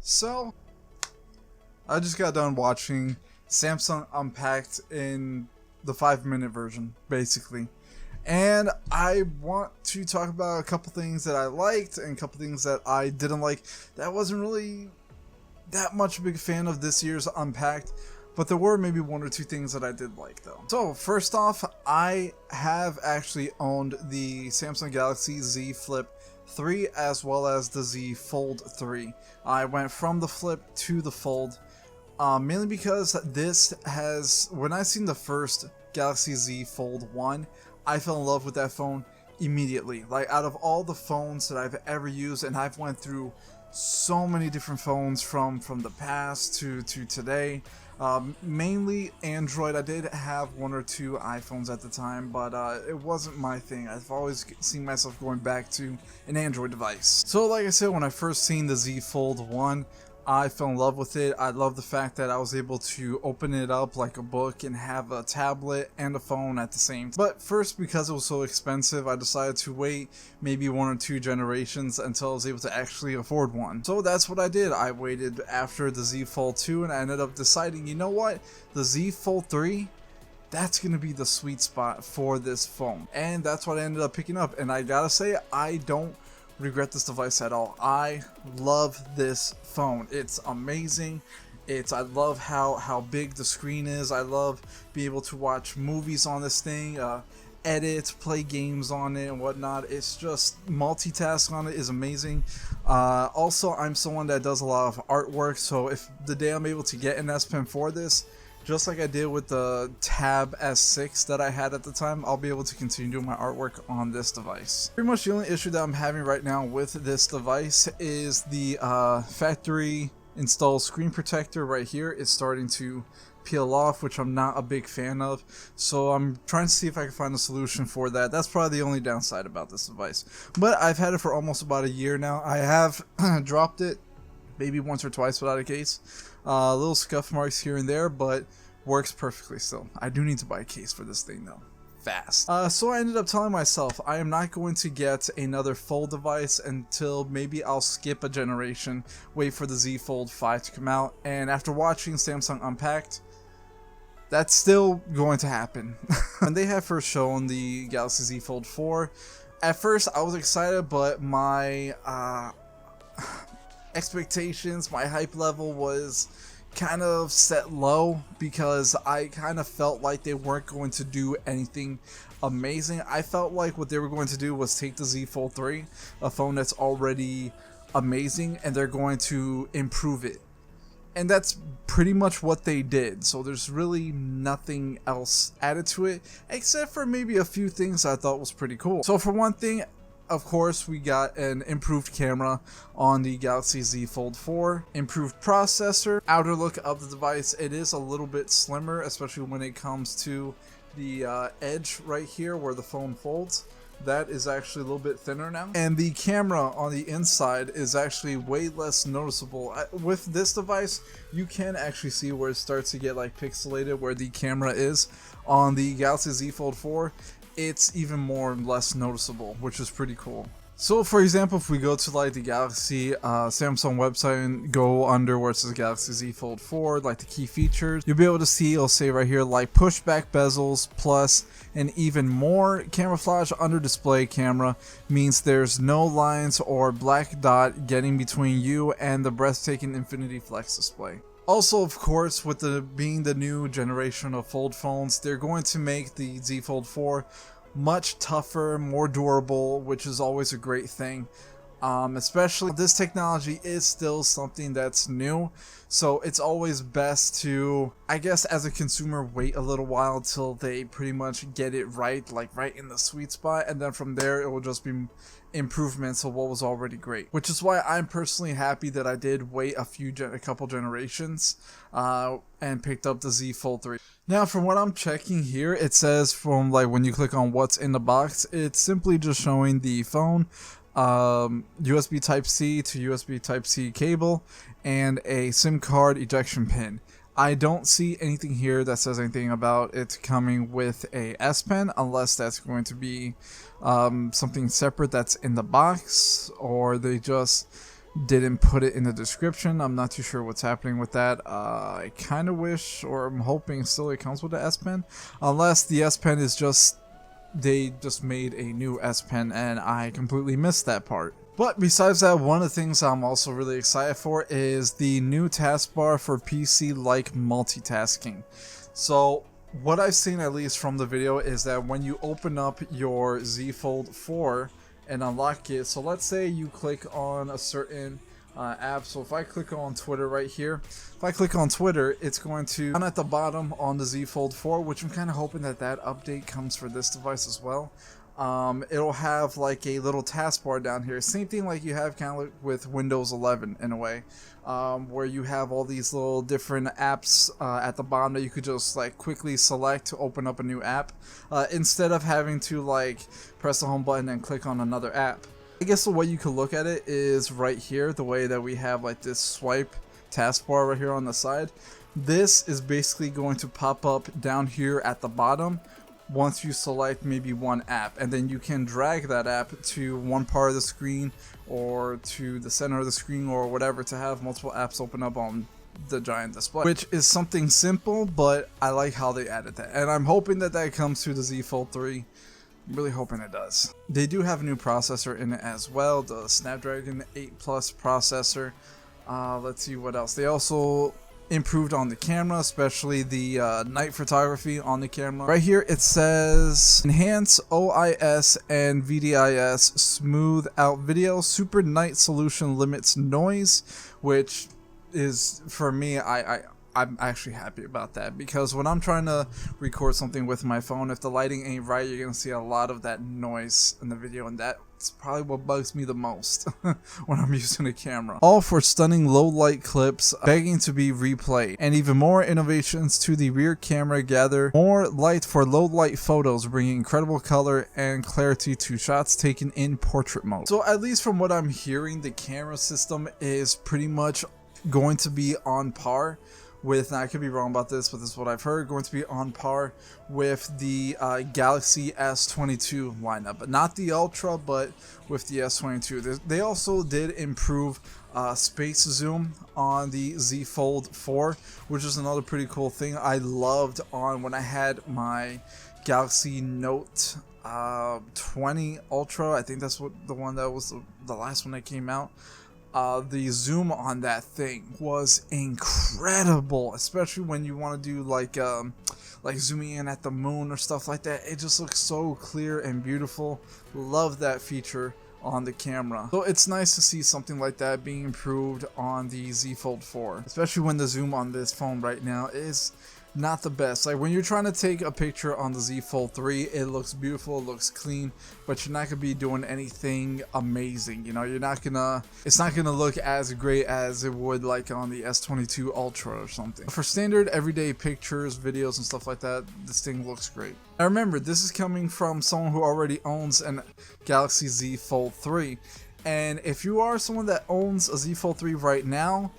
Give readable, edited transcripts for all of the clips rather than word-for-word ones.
So, I just got done watching Samsung Unpacked in the 5-minute version, basically. And I want to talk about a couple things that I liked and a couple things that I didn't like. That wasn't really that much a big fan of this year's Unpacked, but there were maybe one or two things that I did like though. So first off, I have actually owned the Samsung Galaxy Z Flip 3 as well as the Z Fold 3. I went from the Flip to the Fold, mainly because this has, when I seen the first Galaxy Z Fold 1, I fell in love with that phone immediately. Like, out of all the phones that I've ever used, and I've went through so many different phones from the past to today, mainly Android. I did have one or two iPhones at the time, but it wasn't my thing. I've always seen myself going back to an Android device. So like I said, when I first seen the Z Fold 1, I fell in love with it. I love the fact that I was able to open it up like a book and have a tablet and a phone at the same time. But first, because it was so expensive, I decided to wait maybe one or two generations until I was able to actually afford one. So that's what I did. I waited after the Z Fold 2 and I ended up deciding, you know what? The Z Fold 3, that's going to be the sweet spot for this phone. And that's what I ended up picking up. And I gotta say, I don't regret this device at all. I love this phone. It's amazing. I love how big the screen is. I love being able to watch movies on this thing, edit, play games on it and whatnot. It's just, multitask on it is amazing. Also, I'm someone that does a lot of artwork, so if the day I'm able to get an S Pen for this, just like I did with the Tab S6 that I had at the time, I'll be able to continue doing my artwork on this device. Pretty much the only issue that I'm having right now with this device is the factory installed screen protector right here is starting to peel off, which I'm not a big fan of. So I'm trying to see if I can find a solution for that. That's probably the only downside about this device. But I've had it for almost about a year now. I have dropped it maybe once or twice without a case. Little scuff marks here and there, but works perfectly still. I do need to buy a case for this thing though, fast. So I ended up telling myself I am not going to get another Fold device until maybe I'll skip a generation, wait for the Z Fold 5 to come out, and after watching Samsung Unpacked, that's still going to happen. When they had first shown the Galaxy Z Fold 4, at first I was excited, but my expectations, my hype level was kind of set low because I kind of felt like they weren't going to do anything amazing. I felt like what they were going to do was take the Z Fold 3, a phone that's already amazing, and they're going to improve it. And that's pretty much what they did. So there's really nothing else added to it, except for maybe a few things I thought was pretty cool. So for one thing, of course, we got an improved camera on the Galaxy Z Fold 4, improved processor, outer look of the device. It is a little bit slimmer, especially when it comes to the edge right here where the phone folds. That is actually a little bit thinner now. And the camera on the inside is actually way less noticeable. With this device, you can actually see where it starts to get like pixelated, where the camera is. On the Galaxy Z Fold 4, it's even more less noticeable, which is pretty cool. So for example, if we go to like the Galaxy Samsung website and go under where it says Galaxy Z Fold 4, like the key features, you'll be able to see, it'll say right here, like pushback bezels plus and even more camouflage under display camera means there's no lines or black dot getting between you and the breathtaking Infinity Flex display. Also, of course, with being the new generation of Fold phones, they're going to make the Z Fold 4 much tougher, more durable, which is always a great thing. Especially this technology is still something that's new, so it's always best to, I guess, as a consumer, wait a little while until they pretty much get it right, like right in the sweet spot, and then from there it will just be improvements of what was already great. Which is why I'm personally happy that I did wait a couple generations and picked up the Z Fold 3. Now, from what I'm checking here, it says from like when you click on what's in the box, it's simply just showing the phone, USB Type-C to USB Type-C cable, and a SIM card ejection pin. I don't see anything here that says anything about it coming with a S Pen, unless that's going to be something separate that's in the box, or they just didn't put it in the description. I'm not too sure what's happening with that. I kind of wish, or I'm hoping still it comes with the S Pen, unless the S Pen is just, they just made a new S Pen and I completely missed that part. But besides that, one of the things I'm also really excited for is the new taskbar for PC-like multitasking. So what I've seen, at least from the video, is that when you open up your Z Fold 4 and unlock it, so let's say you click on a certain app. So if I click on Twitter right here, if I click on Twitter, it's going to down at the bottom on the Z Fold 4, which I'm kind of hoping that that update comes for this device as well. It'll have like a little taskbar down here, same thing like you have kind of like with Windows 11 in a way, where you have all these little different apps at the bottom that you could just like quickly select to open up a new app, instead of having to like press the home button and click on another app. I guess the way you could look at it is right here, the way that we have like this swipe taskbar right here on the side. This is basically going to pop up down here at the bottom once you select maybe one app, and then you can drag that app to one part of the screen or to the center of the screen or whatever to have multiple apps open up on the giant display, which is something simple, but I like how they added that, and I'm hoping that that comes to the Z Fold 3. I'm really hoping it does. They do have a new processor in it as well, the Snapdragon 8 Plus processor. Let's see what else. They also improved on the camera, especially the night photography on the camera. Right here it says enhance OIS and VDIS, smooth out video, super night solution limits noise, which is, for me, I'm actually happy about that, because when I'm trying to record something with my phone, if the lighting ain't right, you're gonna see a lot of that noise in the video, and that's probably what bugs me the most when I'm using a camera. All for stunning low light clips begging to be replayed, and even more innovations to the rear camera, gather more light for low light photos, bringing incredible color and clarity to shots taken in portrait mode. So at least from what I'm hearing, the camera system is pretty much going to be on par with, and I could be wrong about this, but this is what I've heard, going to be on par with the Galaxy S22 lineup, but not the Ultra, but with the S22. They also did improve space zoom on the Z Fold 4, which is another pretty cool thing I loved on when I had my Galaxy Note 20 Ultra. I think that's what the one that was the last one that came out. The zoom on that thing was incredible, especially when you want to do like zooming in at the moon or stuff like that. It just looks so clear and beautiful. Love that feature on the camera. So it's nice to see something like that being improved on the Z Fold 4, especially when the zoom on this phone right now is not the best. Like when you're trying to take a picture on the Z Fold 3, it looks beautiful, it looks clean, but you're not gonna be doing anything amazing. You know, it's not gonna look as great as it would like on the S22 Ultra or something. For standard everyday pictures, videos, and stuff like that, this thing looks great. Now remember, this is coming from someone who already owns an Galaxy Z Fold 3, and if you are someone that owns a Z Fold 3 right now,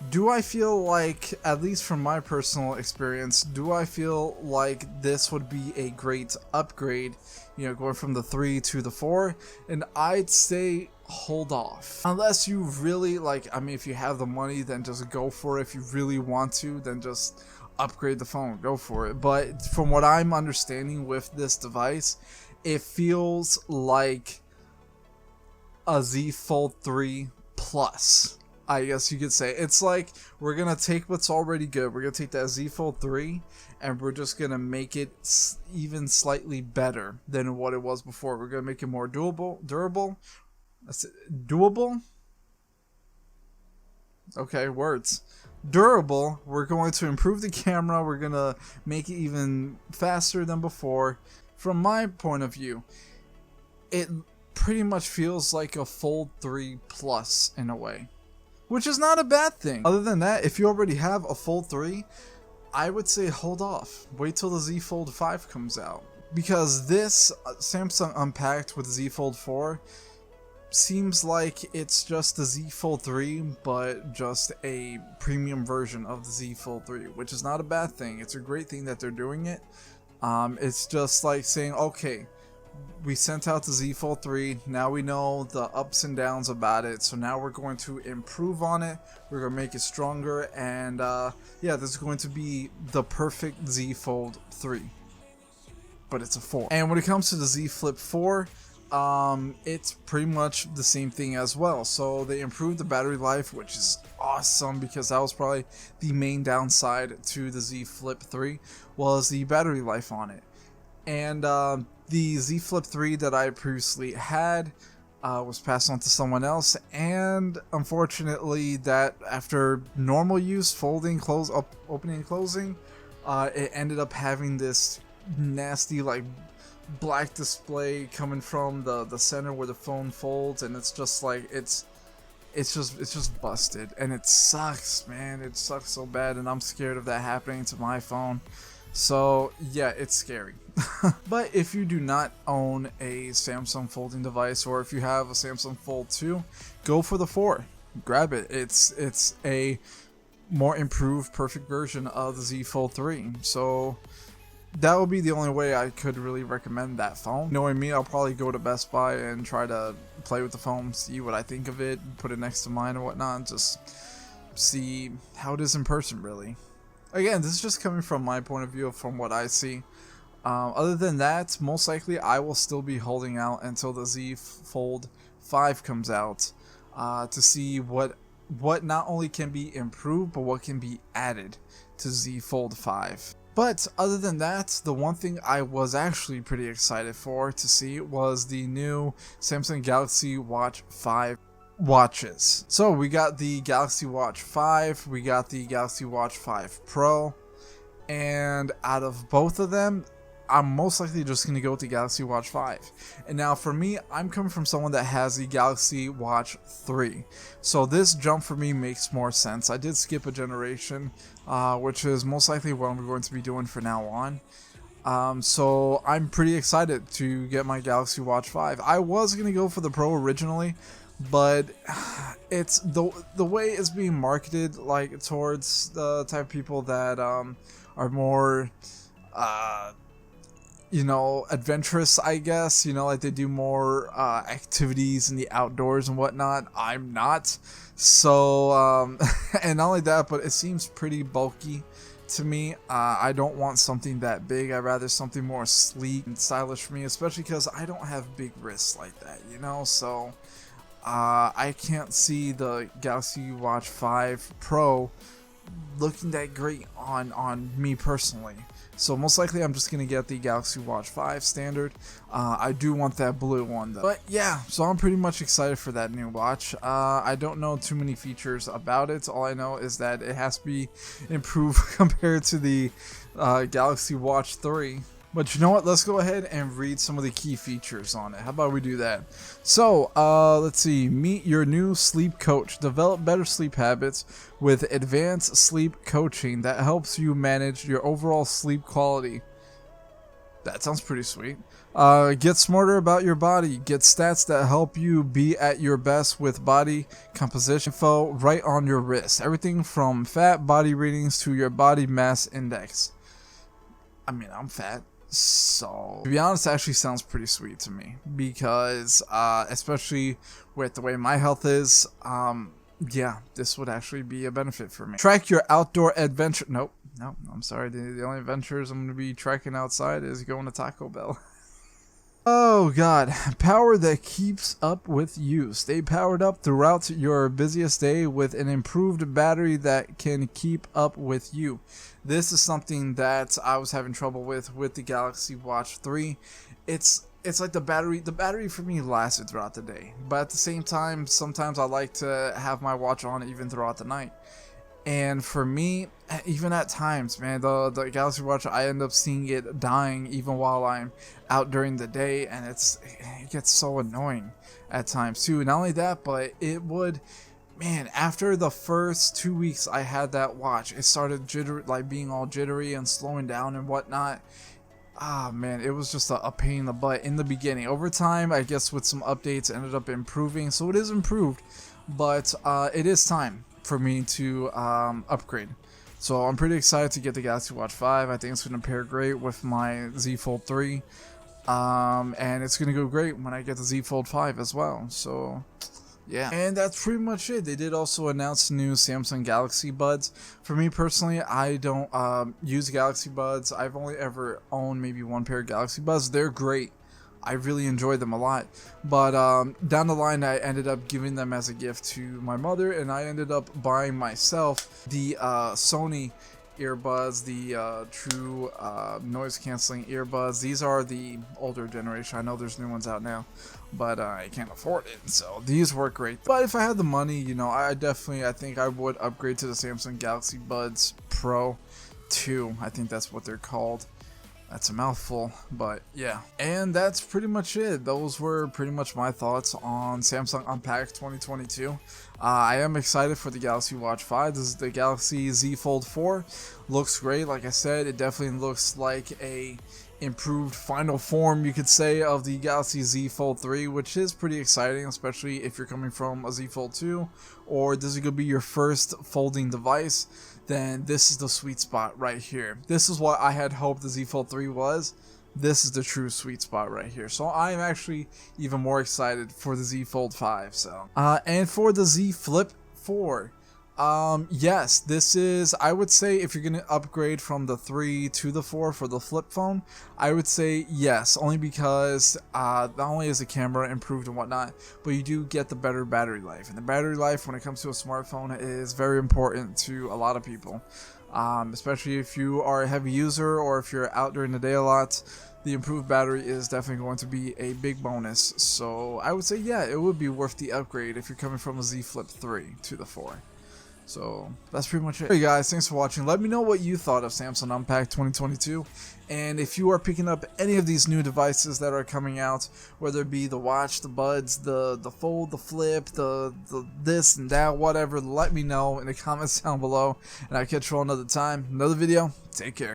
do I feel like, at least from my personal experience, do I feel like this would be a great upgrade, you know, going from the 3 to the 4? And I'd say hold off. Unless you really, like, I mean, if you have the money, then just go for it. If you really want to, then just upgrade the phone, go for it. But from what I'm understanding with this device, it feels like a Z Fold 3 Plus, I guess you could say. It's like we're gonna take what's already good, we're gonna take that Z Fold 3 and we're just gonna make it even slightly better than what it was before. We're gonna make it more durable. That's it, doable. Okay, words. Durable. We're going to improve the camera. We're gonna make it even faster than before. From my point of view, it pretty much feels like a Fold 3 Plus in a way, which is not a bad thing. Other than that, if you already have a Fold 3, I would say hold off. Wait till the Z Fold 5 comes out. Because this Samsung Unpacked with Z Fold 4 seems like it's just the Z Fold 3, but just a premium version of the Z Fold 3, which is not a bad thing. It's a great thing that they're doing it. It's just like saying, okay, we sent out the Z Fold 3. Now we know the ups and downs about it. So now we're going to improve on it. We're going to make it stronger. And yeah, this is going to be the perfect Z Fold 3. But it's a 4. And when it comes to the Z Flip 4, it's pretty much the same thing as well. So they improved the battery life, which is awesome, because that was probably the main downside to the Z Flip 3 was the battery life on it. And the Z Flip 3 that I previously had was passed on to someone else, and unfortunately that after normal use, folding, opening and closing, it ended up having this nasty like black display coming from the center where the phone folds, and it's just like it's just busted, and it sucks, man. It sucks so bad, and I'm scared of that happening to my phone. So yeah, it's scary. But if you do not own a Samsung folding device, or if you have a Samsung Fold 2, go for the 4. Grab it. It's a more improved, perfect version of the Z Fold 3. So that would be the only way I could really recommend that phone. Knowing me, I'll probably go to Best Buy and try to play with the phone, see what I think of it, put it next to mine or whatnot, and just see how it is in person, really. Again, this is just coming from my point of view, from what I see. Other than that, most likely I will still be holding out until the Z Fold 5 comes out to see what not only can be improved, but what can be added to Z Fold 5. But other than that, the one thing I was actually pretty excited for to see was the new Samsung Galaxy Watch 5 watches. So we got the Galaxy Watch 5, we got the Galaxy Watch 5 Pro, and out of both of them, I'm most likely just going to go with the Galaxy Watch 5. And now for me, I'm coming from someone that has the Galaxy Watch 3. So this jump for me makes more sense. I did skip a generation, which is most likely what I'm going to be doing from now on. So I'm pretty excited to get my Galaxy Watch 5. I was going to go for the Pro originally, but it's the way it's being marketed, like towards the type of people that are more you know, adventurous, I guess, you know, like they do more activities in the outdoors and whatnot. I'm not. So and not only that, but it seems pretty bulky to me. I don't want something that big. I'd rather something more sleek and stylish for me, especially because I don't have big wrists like that, you know. So I can't see the Galaxy Watch 5 Pro looking that great on me personally. So most likely I'm just going to get the Galaxy Watch 5 standard. I do want that blue one though. But yeah, so I'm pretty much excited for that new watch. I don't know too many features about it. All I know is that it has to be improved compared to the Galaxy Watch 3. But you know what? Let's go ahead and read some of the key features on it. How about we do that? So, let's see. Meet your new sleep coach. Develop better sleep habits with advanced sleep coaching that helps you manage your overall sleep quality. That sounds pretty sweet. Get smarter about your body. Get stats that help you be at your best with body composition info right on your wrist. Everything from fat body readings to your body mass index. I mean, I'm fat. So, to be honest, it actually sounds pretty sweet to me, because especially with the way my health is, yeah, this would actually be a benefit for me. Track your outdoor adventure. Nope, I'm sorry. The only adventures I'm going to be tracking outside is going to Taco Bell. Oh god, power that keeps up with you. Stay powered up throughout your busiest day with an improved battery that can keep up with you. This is something that I was having trouble with the Galaxy Watch 3. It's like the battery for me lasted throughout the day, but at the same time, sometimes I like to have my watch on even throughout the night. And for me, even at times, man, the Galaxy Watch, I end up seeing it dying even while I'm out during the day, and it gets so annoying at times too. Not only that, but it would, man, after the first 2 weeks I had that watch, it started being all jittery and slowing down and whatnot. Ah, man, it was just a pain in the butt in the beginning. Over time, I guess with some updates, it ended up improving, so it is improved, but it is time for me to upgrade. So I'm pretty excited to get the Galaxy Watch 5. I think it's going to pair great with my Z Fold 3. And it's gonna go great when I get the Z Fold 5 as well. So yeah, and that's pretty much it. They did also announce new Samsung Galaxy Buds. For me personally, I don't use Galaxy Buds. I've only ever owned maybe one pair of Galaxy Buds. They're great. I really enjoy them a lot. But down the line, I ended up giving them as a gift to my mother, and I ended up buying myself the Sony earbuds, the true noise canceling earbuds. These are the older generation. I know there's new ones out now, but I can't afford it, so these work great. But if I had the money, you know, I think I would upgrade to the Samsung Galaxy Buds Pro 2. I think that's what they're called. That's a mouthful, but yeah. And that's pretty much it. Those were pretty much my thoughts on Samsung Unpacked 2022. I am excited for the Galaxy Watch 5. This is the Galaxy Z Fold 4. Looks great. Like I said, it definitely looks like a improved final form, you could say, of the Galaxy Z Fold 3, which is pretty exciting, especially if you're coming from a Z Fold 2, or this is going to be your first folding device. Then this is the sweet spot right here. This is what I had hoped the Z Fold 3 was. This is the true sweet spot right here. So I am actually even more excited for the Z Fold 5. So and for the Z Flip 4, yes, this is, I would say, if you're gonna upgrade from the 3 to the 4 for the flip phone, I would say yes, only because not only is the camera improved and whatnot, but you do get the better battery life, and the battery life when it comes to a smartphone is very important to a lot of people, especially if you are a heavy user or if you're out during the day a lot. The improved battery is definitely going to be a big bonus. So I would say, yeah, it would be worth the upgrade if you're coming from a Z Flip 3 to the 4. So that's pretty much it. Hey guys, thanks for watching. Let me know what you thought of Samsung Unpacked 2022, and if you are picking up any of these new devices that are coming out, whether it be the watch, the buds, the fold, the flip, the this and that, whatever, let me know in the comments down below, and I'll catch you all another time, another video. Take care.